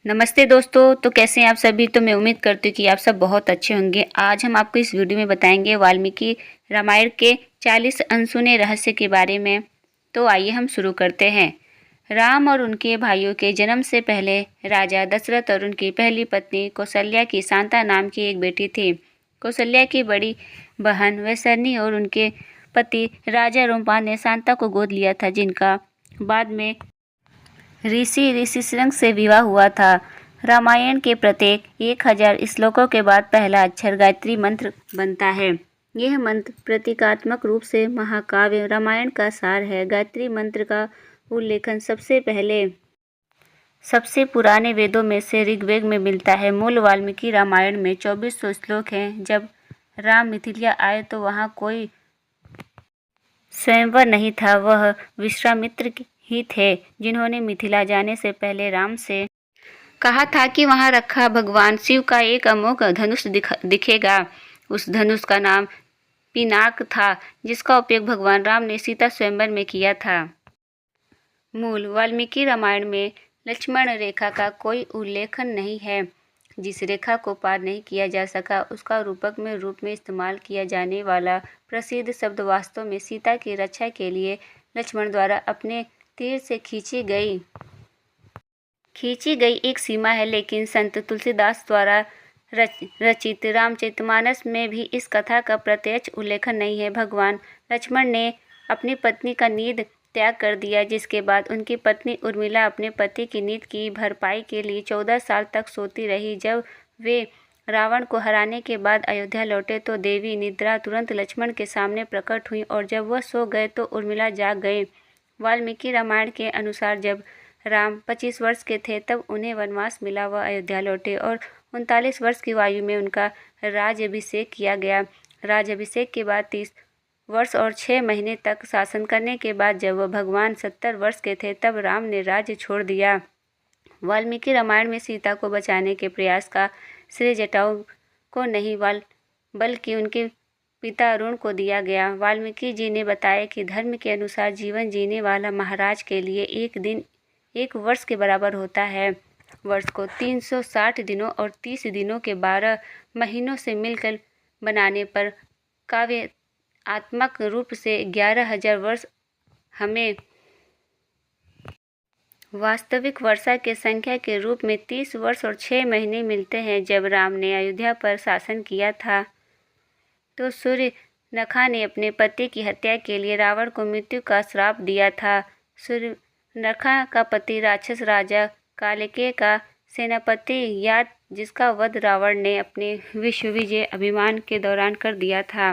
नमस्ते दोस्तों। तो कैसे हैं आप सभी। तो मैं उम्मीद करती हूँ कि आप सब बहुत अच्छे होंगे। आज हम आपको इस वीडियो में बताएंगे वाल्मीकि रामायण के 40 अनसुने रहस्य के बारे में। तो आइए हम शुरू करते हैं। राम और उनके भाइयों के जन्म से पहले राजा दशरथ और उनकी पहली पत्नी कौशल्या की शांता नाम की एक बेटी थी। कौशल्या की बड़ी बहन वैशरणी और उनके पति राजा रोमपाल ने शांता को गोद लिया था, जिनका बाद में ऋषि श्रृंग से विवाह हुआ था। रामायण के प्रत्येक 1000 श्लोकों के बाद पहला अक्षर गायत्री मंत्र बनता है। यह मंत्र प्रतीकात्मक रूप से महाकाव्य रामायण का सार है। गायत्री मंत्र का उल्लेखन सबसे पुराने वेदों में से ऋग्वेद में मिलता है। मूल वाल्मीकि रामायण में 2400 श्लोक हैं। जब राम मिथिला आए तो वहाँ कोई स्वयंवर नहीं था। वह विश्वामित्र ही थे, जिन्होंने मिथिला जाने से पहले राम से कहा था कि वहां रखा भगवान शिव का एक अमोघ धनुष दिखेगा। उस धनुष का नाम पिनाक था, जिसका उपयोग भगवान राम ने सीता स्वयंवर में किया था। मूल वाल्मीकि रामायण में लक्ष्मण रेखा का कोई उल्लेखन नहीं है। जिस रेखा को पार नहीं किया जा सका, उसका रूपक में रूप में इस्तेमाल किया जाने वाला प्रसिद्ध शब्द वास्तव में सीता की रक्षा के लिए लक्ष्मण द्वारा अपने तीर से खींची गई एक सीमा है। लेकिन संत तुलसीदास द्वारा रचित रामचरितमानस में भी इस कथा का प्रत्यक्ष उल्लेखन नहीं है। भगवान लक्ष्मण ने अपनी पत्नी का नींद त्याग कर दिया, जिसके बाद उनकी पत्नी उर्मिला अपने पति की नींद की भरपाई के लिए 14 साल तक सोती रही। जब वे रावण को हराने के बाद अयोध्या लौटे तो देवी निद्रा तुरंत लक्ष्मण के सामने प्रकट हुई, और जब वह सो गए तो उर्मिला जाग गए। वाल्मीकि रामायण के अनुसार जब राम 25 वर्ष के थे तब उन्हें वनवास मिला। वह अयोध्या लौटे और 39 वर्ष की आयु में उनका राज्याभिषेक किया गया। राज्याभिषेक के बाद 30 वर्ष और 6 महीने तक शासन करने के बाद जब वह भगवान 70 वर्ष के थे तब राम ने राज्य छोड़ दिया। वाल्मीकि रामायण में सीता को बचाने के प्रयास का श्रेय जटायु को नहीं बल्कि उनके पिता अरुण को दिया गया। वाल्मीकि जी ने बताया कि धर्म के अनुसार जीवन जीने वाला महाराज के लिए एक दिन 1 वर्ष के बराबर होता है। वर्ष को 360 दिनों और 30 दिनों के 12 महीनों से मिलकर बनाने पर काव्यात्मक रूप से 11,000 वर्ष हमें वास्तविक वर्षा के संख्या के रूप में 30 वर्ष और 6 महीने मिलते हैं। जब राम ने अयोध्या पर शासन किया था तो सूर्यनखा ने अपने पति की हत्या के लिए रावण को मृत्यु का श्राप दिया था। सूर्यनखा का पति राक्षस राजा कालिकेय का सेनापति याद, जिसका वध रावण ने अपने विश्व विजय अभियान के दौरान कर दिया था।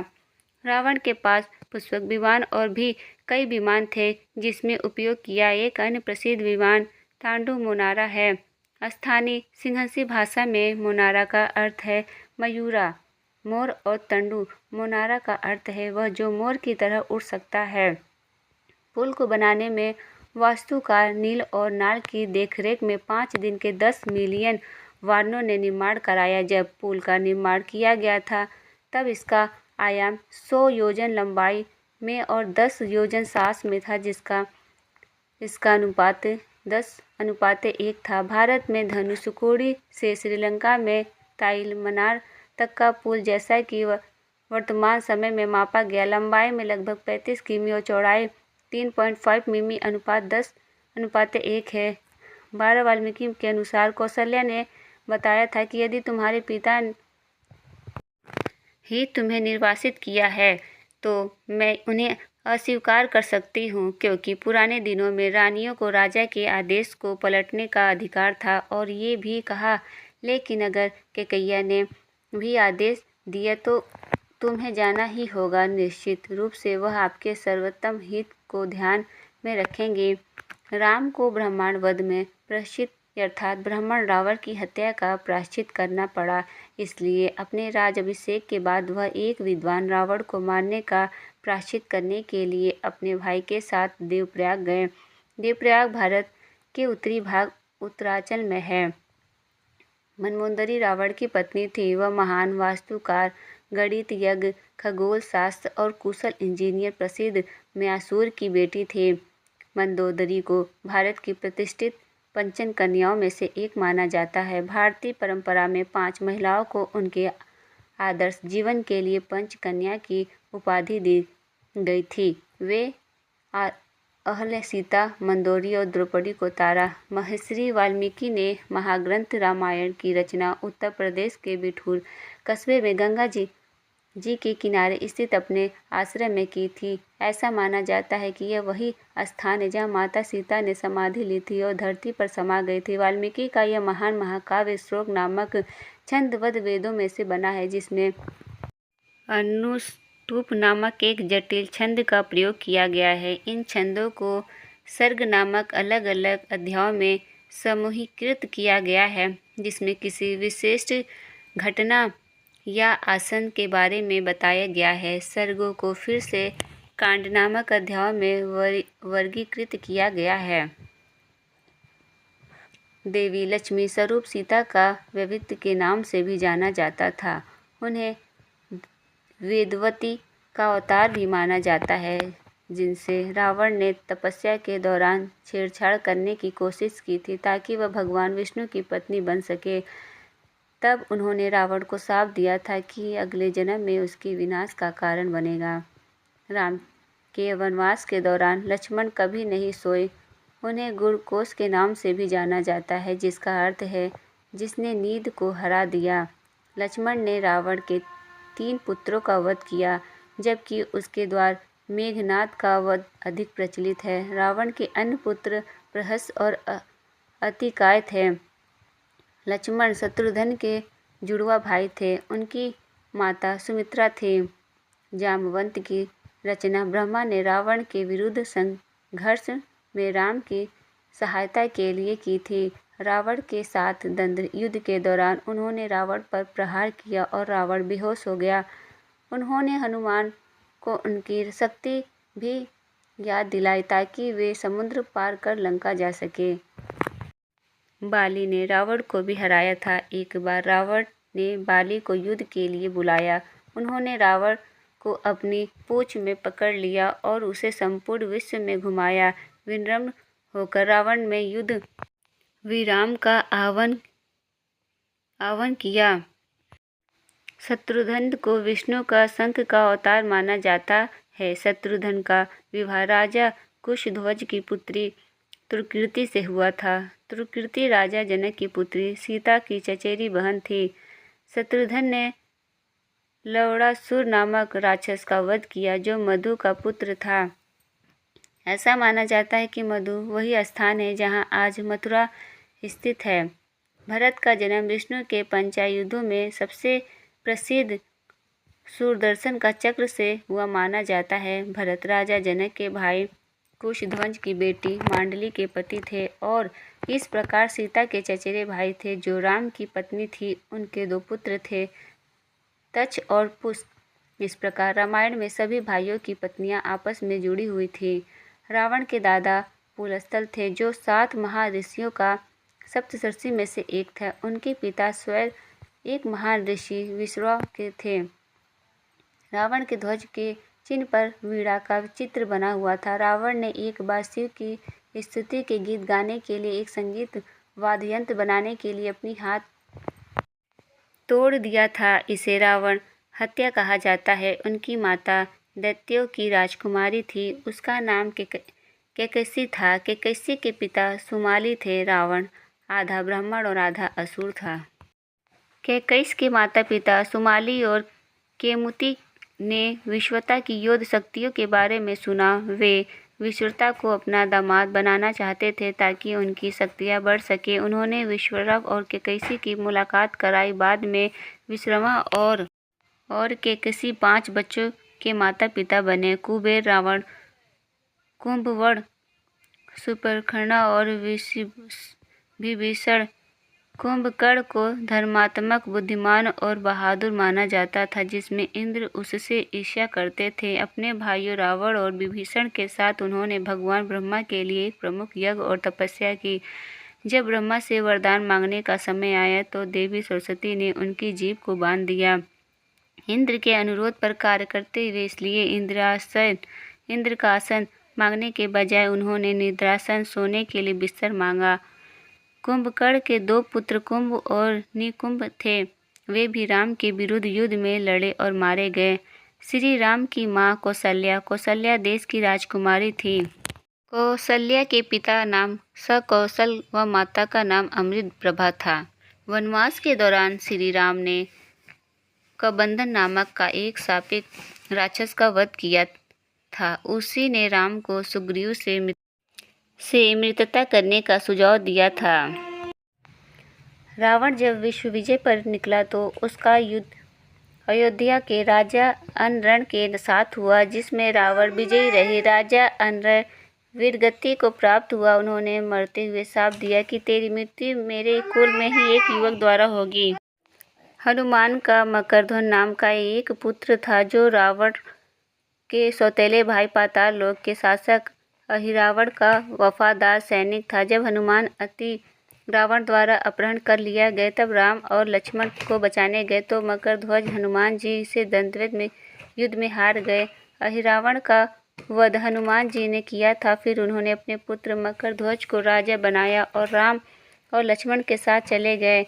रावण के पास पुष्पक विमान और भी कई विमान थे जिसमें उपयोग किया। एक अन्य प्रसिद्ध विमान तांडु मोनारा है। स्थानीय सिंहसी भाषा में मोनारा का अर्थ है मयूरा मोर और तंडु मोनारा का अर्थ है वह जो मोर की तरह उड़ सकता है। पुल को बनाने में वास्तुकार नील और नाल की देखरेख में 5 दिन के 10 मिलियन वानरों ने निर्माण कराया। जब पुल का निर्माण किया गया था तब इसका आयाम 100 योजन लंबाई में और 10 योजन सास में था, इसका अनुपात 10:1 था। भारत में धनुषकोडी से श्रीलंका में ताइल मनार तक का पुल, जैसा कि वर्तमान समय में मापा गया, लंबाई में लगभग 35 किमी और चौड़ाई 3.5 मिमी अनुपात 10:1 है। 12 वाल्मीकि के अनुसार कौशल्या ने बताया था कि यदि तुम्हारे पिता ही तुम्हें निर्वासित किया है तो मैं उन्हें अस्वीकार कर सकती हूँ, क्योंकि पुराने दिनों में रानियों को राजा के आदेश को पलटने का अधिकार था। और ये भी कहा, लेकिन अगर कैकैया ने भी आदेश दिया तो तुम्हें जाना ही होगा। निश्चित रूप से वह आपके सर्वोत्तम हित को ध्यान में रखेंगे। राम को ब्राह्मण वध में प्रायश्चित अर्थात ब्राह्मण रावण की हत्या का प्रायश्चित करना पड़ा। इसलिए अपने राज्याभिषेक के बाद वह एक विद्वान रावण को मारने का प्रायश्चित करने के लिए अपने भाई के साथ देवप्रयाग गए। देवप्रयाग भारत के उत्तरी भाग उत्तरांचल में है। मनमोदरी रावण की पत्नी थी। वह महान वास्तुकार, गणितज्ञ, खगोल शास्त्र और कुशल इंजीनियर प्रसिद्ध म्यासुर की बेटी थी। मंदोदरी को भारत की प्रतिष्ठित पंचन कन्याओं में से एक माना जाता है। भारतीय परंपरा में 5 महिलाओं को उनके आदर्श जीवन के लिए पंच कन्या की उपाधि दी गई थी। वे अहल्या, सीता, मंदोदरी और द्रौपदी को तारा। महर्षि वाल्मीकि ने महाग्रंथ रामायण की रचना उत्तर प्रदेश के बिठूर कस्बे में गंगा जी के किनारे स्थित अपने आश्रम में की थी। ऐसा माना जाता है कि यह वही स्थान है जहाँ माता सीता ने समाधि ली थी और धरती पर समा गई थी। वाल्मीकि का यह महान महाकाव्य श्लोक नामक छंदबद्ध वेदों में से बना है, जिसमें अनुष्टुप नामक एक जटिल छंद का प्रयोग किया गया है। इन छंदों को सर्ग नामक अलग अलग अध्यायों में समूहीकृत किया गया है, जिसमें किसी विशिष्ट घटना या आसन के बारे में बताया गया है। सर्गों को फिर से कांड नामक अध्यायों में वर्गीकृत किया गया है। देवी लक्ष्मी स्वरूप सीता का वैविध्य के नाम से भी जाना जाता था। उन्हें वेदवती का अवतार भी माना जाता है, जिनसे रावण ने तपस्या के दौरान छेड़छाड़ करने की कोशिश की थी ताकि वह भगवान विष्णु की पत्नी बन सके। तब उन्होंने रावण को शाप दिया था कि अगले जन्म में उसके विनाश का कारण बनेगा। राम के वनवास के दौरान लक्ष्मण कभी नहीं सोए। उन्हें गुड़कोश के नाम से भी जाना जाता है, जिसका अर्थ है जिसने नींद को हरा दिया। लक्ष्मण ने रावण के 3 पुत्रों का वध किया, जबकि उसके द्वार मेघनाद का वध अधिक प्रचलित है। रावण के अन्य पुत्र प्रहस और अतिकाय थे। लक्ष्मण शत्रुघ्न के जुड़वा भाई थे। उनकी माता सुमित्रा थी। जामवंत की रचना ब्रह्मा ने रावण के विरुद्ध संघर्ष में राम की सहायता के लिए की थी। रावण के साथ द्वंद्व युद्ध के दौरान उन्होंने रावण पर प्रहार किया और रावण बेहोश हो गया। उन्होंने हनुमान को उनकी शक्ति भी याद दिलाई ताकि वे समुद्र पार कर लंका जा सके। बाली ने रावण को भी हराया था। एक बार रावण ने बाली को युद्ध के लिए बुलाया। उन्होंने रावण को अपनी पूंछ में पकड़ लिया और उसे संपूर्ण विश्व में घुमाया। विनम्र होकर रावण में युद्ध विराम का आह्वान किया। शत्रुघ्न को विष्णु का शंख का अवतार माना जाता है। शत्रुघ्न का विवाह राजा कुशध्वज की पुत्री तुर्कीति से हुआ था। तुर्कीति राजा जनक की पुत्री सीता की चचेरी बहन थी। शत्रुघ्न ने लवणासुर नामक राक्षस का वध किया, जो मधु का पुत्र था। ऐसा माना जाता है कि मधु वही स्थान है जहां आज मथुरा स्थित है। भरत का जन्म विष्णु के पंचायुधों में सबसे प्रसिद्ध सुदर्शन का चक्र से हुआ माना जाता है। भरत राजा जनक के भाई कुशध्वज की बेटी मांडली के पति थे और इस प्रकार सीता के चचेरे भाई थे, जो राम की पत्नी थी। उनके 2 पुत्र थे, तक्ष और पुष्प। इस प्रकार रामायण में सभी भाइयों की पत्नियां आपस में जुड़ी हुई थी। रावण के दादा पुलस्त्य थे, जो 7 महर्षियों का सप्तर्षि में से एक था। उनके पिता स्वयं एक महान ऋषि विश्रवा के थे। रावण के ध्वज के चिन्ह पर वीणा का चित्र बना हुआ था। रावण ने एक बार शिव की स्तुति के गीत गाने के लिए एक संगीत वाद्ययंत्र बनाने के लिए अपनी हाथ तोड़ दिया था। इसे रावण हत्या कहा जाता है। उनकी माता दैत्यों की राजकुमारी थी। उसका नाम कैकसी था। कैकसी के पिता सुमाली थे। रावण आधा ब्राह्मण और आधा असुर था। कैकस के माता पिता सुमाली और केमुती ने विश्वता की योद्ध शक्तियों के बारे में सुना। वे विश्वता को अपना दामाद बनाना चाहते थे ताकि उनकी शक्तियां बढ़ सके। उन्होंने विश्ववा और कैकसी की मुलाकात कराई। बाद में विश्ववा और कैकसी 5 बच्चों के माता पिता बने। कुबेर, रावण, कुंभकर्ण, शूर्पणखा और विभीषण। कुंभकर्ण को धर्मात्मक, बुद्धिमान और बहादुर माना जाता था, जिसमें इंद्र उससे ईर्ष्या करते थे। अपने भाइयों रावण और विभीषण के साथ उन्होंने भगवान ब्रह्मा के लिए एक प्रमुख यज्ञ और तपस्या की। जब ब्रह्मा से वरदान मांगने का समय आया तो देवी सरस्वती ने उनकी जीभ को बांध दिया। इंद्र के अनुरोध पर कार्य करते हुए इसलिए इंद्र का आसन मांगने के बजाय उन्होंने निद्रासन, सोने के लिए बिस्तर मांगा। कुंभकर्ण के 2 पुत्र कुंभ और निकुंभ थे। वे भी राम के विरुद्ध युद्ध में लड़े और मारे गए। श्री राम की माँ कौसल्या देश की राजकुमारी थी। कौसल्या के पिता नाम सकौशल व माता का नाम अमृत प्रभा था। वनवास के दौरान श्री राम ने कबंधन नामक का एक शापित राक्षस का वध किया था। उसी ने राम को सुग्रीव से मित्रता करने का सुझाव दिया था। रावण जब विश्व विजय पर निकला तो उसका युद्ध अयोध्या के राजा अनरण के साथ हुआ, जिसमें रावण विजयी रहे। राजा अनरण वीरगति को प्राप्त हुआ। उन्होंने मरते हुए शाप दिया कि तेरी मृत्यु मेरे कुल में ही एक युवक द्वारा होगी। हनुमान का मकरध्वज नाम का एक पुत्र था, जो रावण के सौतेले भाई पाताल लोक के शासक अहिरावण का वफादार सैनिक था। जब हनुमान अति रावण द्वारा अपहरण कर लिया गए, तब राम और लक्ष्मण को बचाने गए तो मकरध्वज हनुमान जी से दंतयुद्ध में युद्ध में हार गए। अहिरावण का वध हनुमान जी ने किया था। फिर उन्होंने अपने पुत्र मकरध्वज को राजा बनाया और राम और लक्ष्मण के साथ चले गए।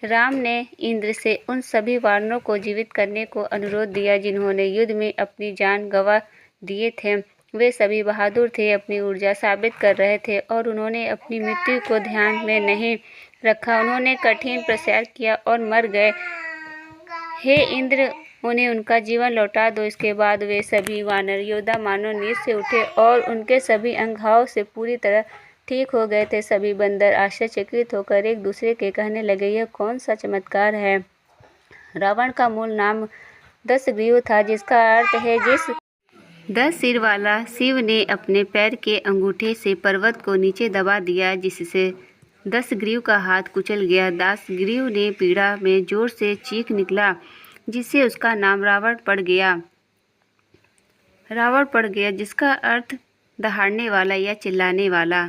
राम ने इंद्र से उन सभी वानरों को जीवित करने को अनुरोध दिया जिन्होंने युद्ध में अपनी जान गंवा दिए थे। वे सभी बहादुर थे, अपनी ऊर्जा साबित कर रहे थे और उन्होंने अपनी मृत्यु को ध्यान में नहीं रखा। उन्होंने कठिन प्रयास किया और मर गए। हे इंद्र, उन्हें उनका जीवन लौटा दो। इसके बाद वे सभी वानर योद्धा मानो नींद से उठे और उनके सभी अंग घाव से पूरी तरह ठीक हो गए थे। सभी बंदर आश्चर्यचकित होकर एक दूसरे के कहने लगे, यह कौन सा चमत्कार है। रावण का मूल नाम दशग्रीव था, जिसका अर्थ है 10 सिर वाला। शिव ने अपने पैर के अंगूठे से पर्वत को नीचे दबा दिया, जिससे दशग्रीव का हाथ कुचल गया। दशग्रीव ने पीड़ा में जोर से चीख निकला, जिससे उसका नाम रावण पड़ गया, जिसका अर्थ दहाड़ने वाला या चिल्लाने वाला।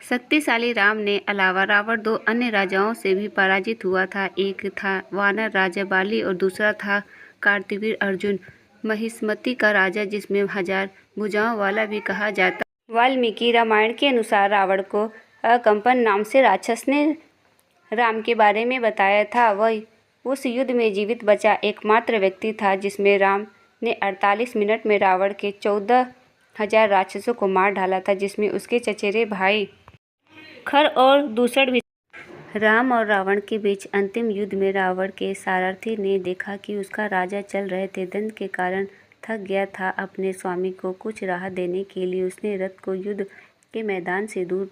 शक्तिशाली राम ने अलावा रावण 2 अन्य राजाओं से भी पराजित हुआ था। एक था वानर राजा बाली और दूसरा था कार्तवीर अर्जुन, महिष्मति का राजा, जिसमें 1000 भुजाओं वाला भी कहा जाता। वाल्मीकि रामायण के अनुसार रावण को अकंपन नाम से राक्षस ने राम के बारे में बताया था। वह उस युद्ध में जीवित बचा एकमात्र व्यक्ति था, जिसमें राम ने 48 मिनट में रावण के 14,000 राक्षसों को मार डाला था, जिसमें उसके चचेरे भाई खर और दूषण भी। राम और रावण के बीच अंतिम युद्ध में रावण के सारथी ने देखा कि उसका राजा चल रहे थे दंड के कारण थक गया था। अपने स्वामी को कुछ राहत देने के लिए उसने रथ को युद्ध के मैदान से दूर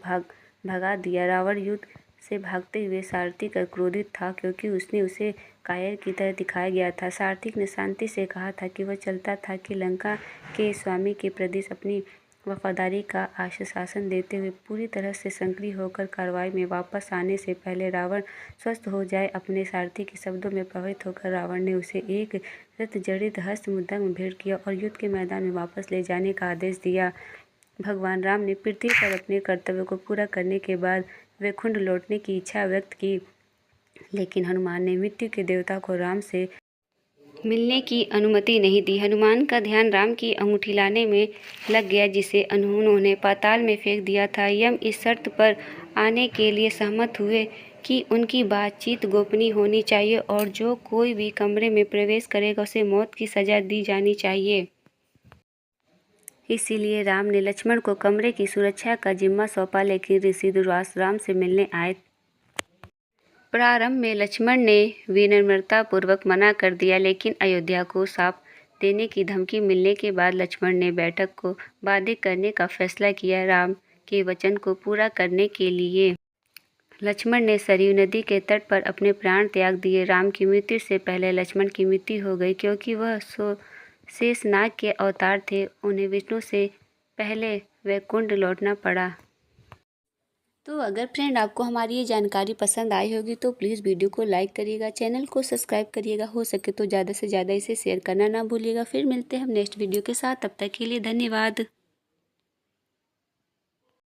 भगा दिया। रावण युद्ध से भागते हुए सारथी पर क्रोधित था, क्योंकि उसने उसे कायर की तरह दिखाया गया था। सारथी ने शांति से कहा था कि वह चाहता था कि लंका के स्वामी के प्रति अपनी वफादारी का आश्वासन देते हुए पूरी तरह से सक्रिय होकर कार्रवाई में वापस आने से पहले रावण स्वस्थ हो जाए। अपने सारथी के शब्दों में प्रभावित होकर रावण ने उसे एक रथ जड़ित हस्त मुद्रा में भेंट किया और युद्ध के मैदान में वापस ले जाने का आदेश दिया। भगवान राम ने पृथ्वी पर अपने कर्तव्य को पूरा करने के बाद वैकुंठ लौटने की इच्छा व्यक्त की, लेकिन हनुमान ने मृत्यु के देवता को राम से मिलने की अनुमति नहीं दी। हनुमान का ध्यान राम की अंगूठी लाने में लग गया, जिसे उन्होंने पाताल में फेंक दिया था। यम इस शर्त पर आने के लिए सहमत हुए कि उनकी बातचीत गोपनीय होनी चाहिए और जो कोई भी कमरे में प्रवेश करेगा उसे मौत की सजा दी जानी चाहिए। इसीलिए राम ने लक्ष्मण को कमरे की सुरक्षा का जिम्मा सौंपा, लेकिन ऋषि दुर्वास राम से मिलने आए। प्रारंभ में लक्ष्मण ने विनम्रतापूर्वक मना कर दिया, लेकिन अयोध्या को शाप देने की धमकी मिलने के बाद लक्ष्मण ने बैठक को बाधित करने का फैसला किया। राम के वचन को पूरा करने के लिए लक्ष्मण ने सरयू नदी के तट पर अपने प्राण त्याग दिए। राम की मृत्यु से पहले लक्ष्मण की मृत्यु हो गई, क्योंकि वह शेषनाग के अवतार थे। उन्हें विष्णु से पहले वैकुंठ लौटना पड़ा। तो अगर फ्रेंड आपको हमारी ये जानकारी पसंद आई होगी तो प्लीज़ वीडियो को लाइक करिएगा, चैनल को सब्सक्राइब करिएगा, हो सके तो ज़्यादा से ज़्यादा इसे शेयर करना ना भूलिएगा। फिर मिलते हैं हम नेक्स्ट वीडियो के साथ, तब तक के लिए धन्यवाद।